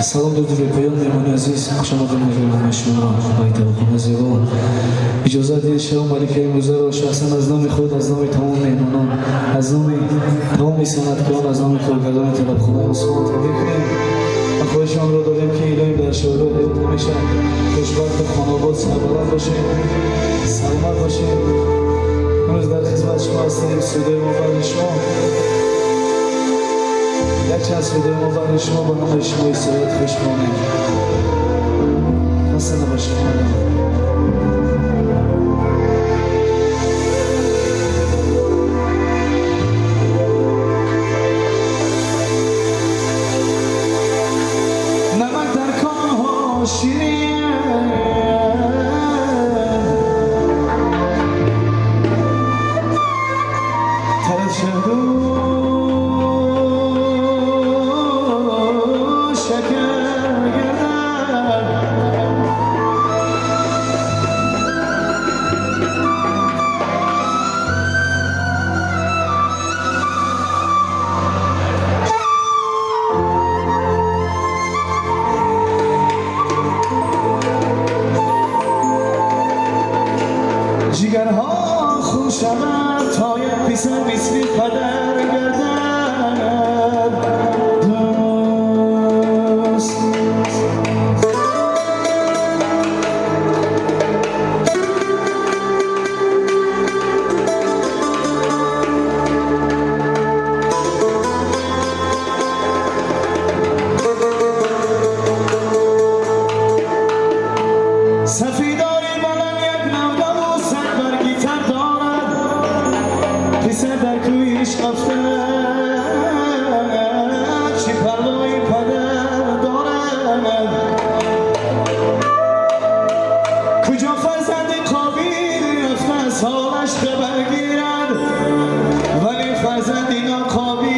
سلام دادی به پایان مهمان عزیز، خوش آمدید مهمان شما با توقع زیبا. اجازه دید شما ملکه امروزه را شخصا از نام خود، از نام تمام مهمانان، از نام تمام صنعتکاران، از نام کارگردان طلبکاران سلام تبریک کنیم. و خواهش آن را داریم که الهی در شهرات همیشه خوشبخت و خانواده سربلند باشیم، سلامت باشیم. امروز در خدمت شما هستیم. صدای ما برای شما یک چند صدای ما برای شما با نام شما استراحت خوش کنیم. خسته نباشید. نمک در کانها شیرین، ترد شهدو جگرها خون شود تا یک پسر مثل پدر گردد دوست. سفیداری بلند یک نوده و سر برگی تر دارد، پسر در کویش افتد چی پروای پدر دارد. کجا فرزند قابیل رفته سالش خبر گیرد، ولی فرزند ناقابیل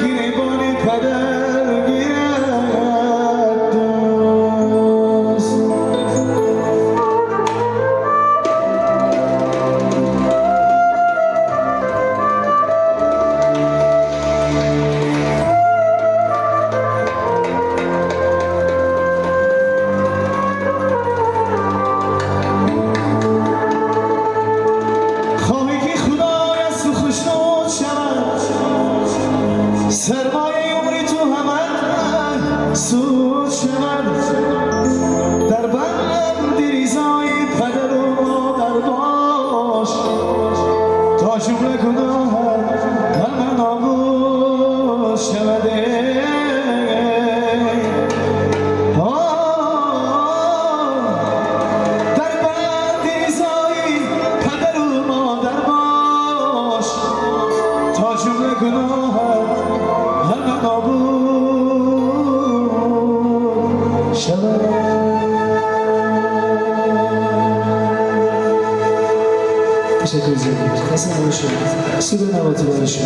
گریبان پدر گیرد دوست. سرمایه عمری تو همه سود شود، در بند ریزای پدر و مادر باش، تا جمله گناه همه نابود شود. در بند ریزای پدر و مادر باش، تا جمله گناه همه نابود شود. تشکر زیاد. خسته نباشید. صدای نواتی برای شما.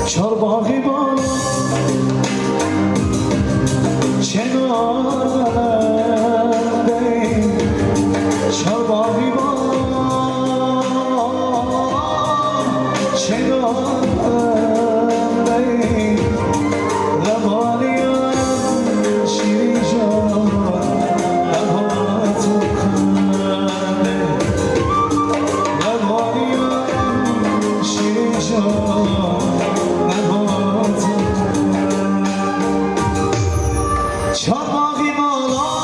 چارباغی بالا چنانده، چارباغی بالا چنانده، لبانیم شیرین جان لبات خنده، لبانیم شیرین جان چارباغی بالا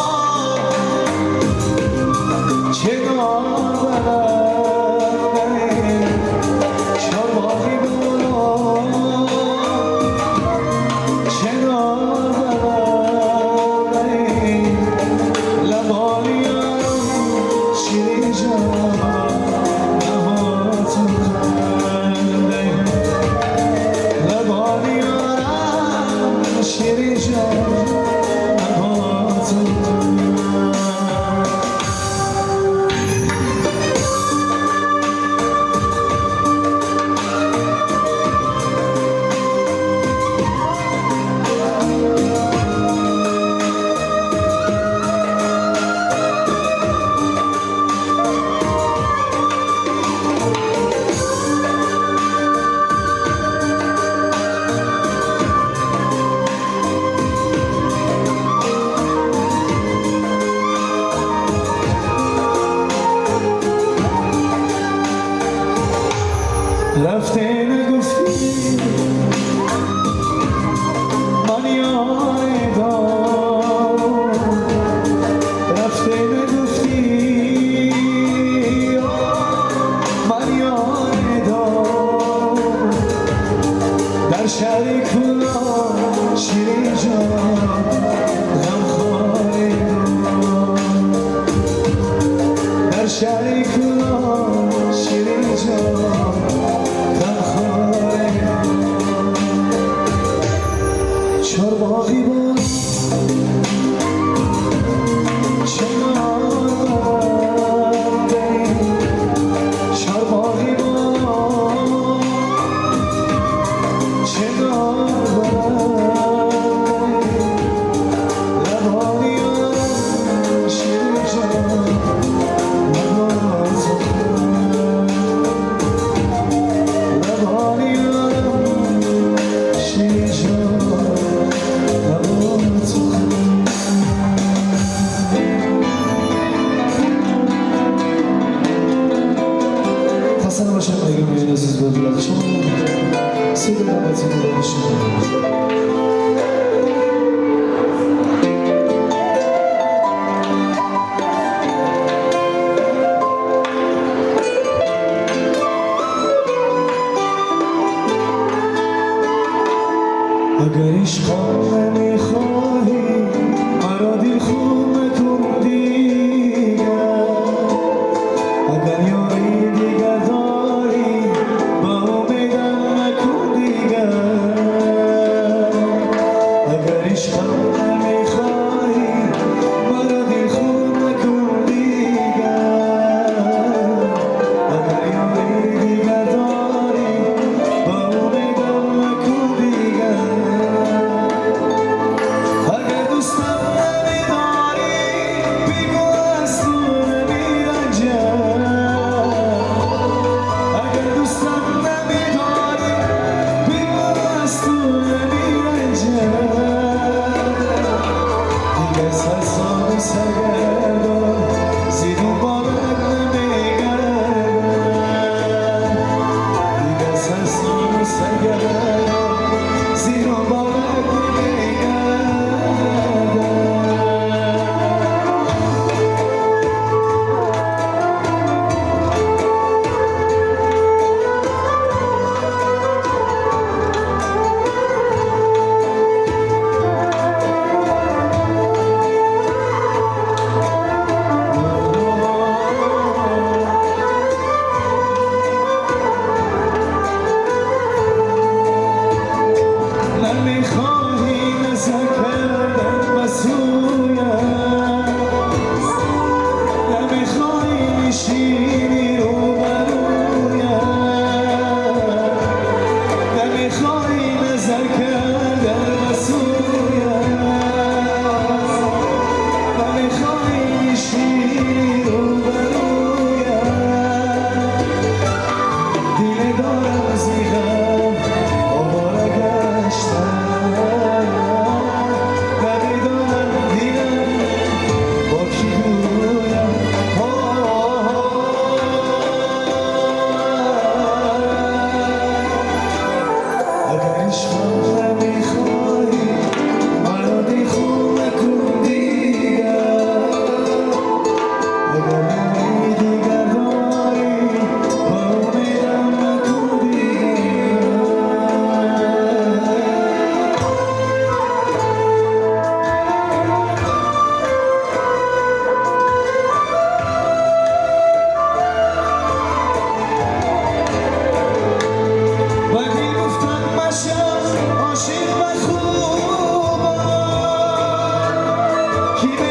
در شریکولا شیرین جان غمخواری در شریکولا شیرین جان غمخواری چارباغی بود حسن باشم اگه میگن عزیز بودید شما سیده دمتی بوده باشید اگر عشقم نمیخواهی مرا دل خون نکن دیگر اگر یاری دیگر داری با امیدم نکن دیگر اگر عشقم نمیخواهی مرا دل خون نکن دیگر اگر یاری دیگر داری با امیدم نکن دیگر Keep it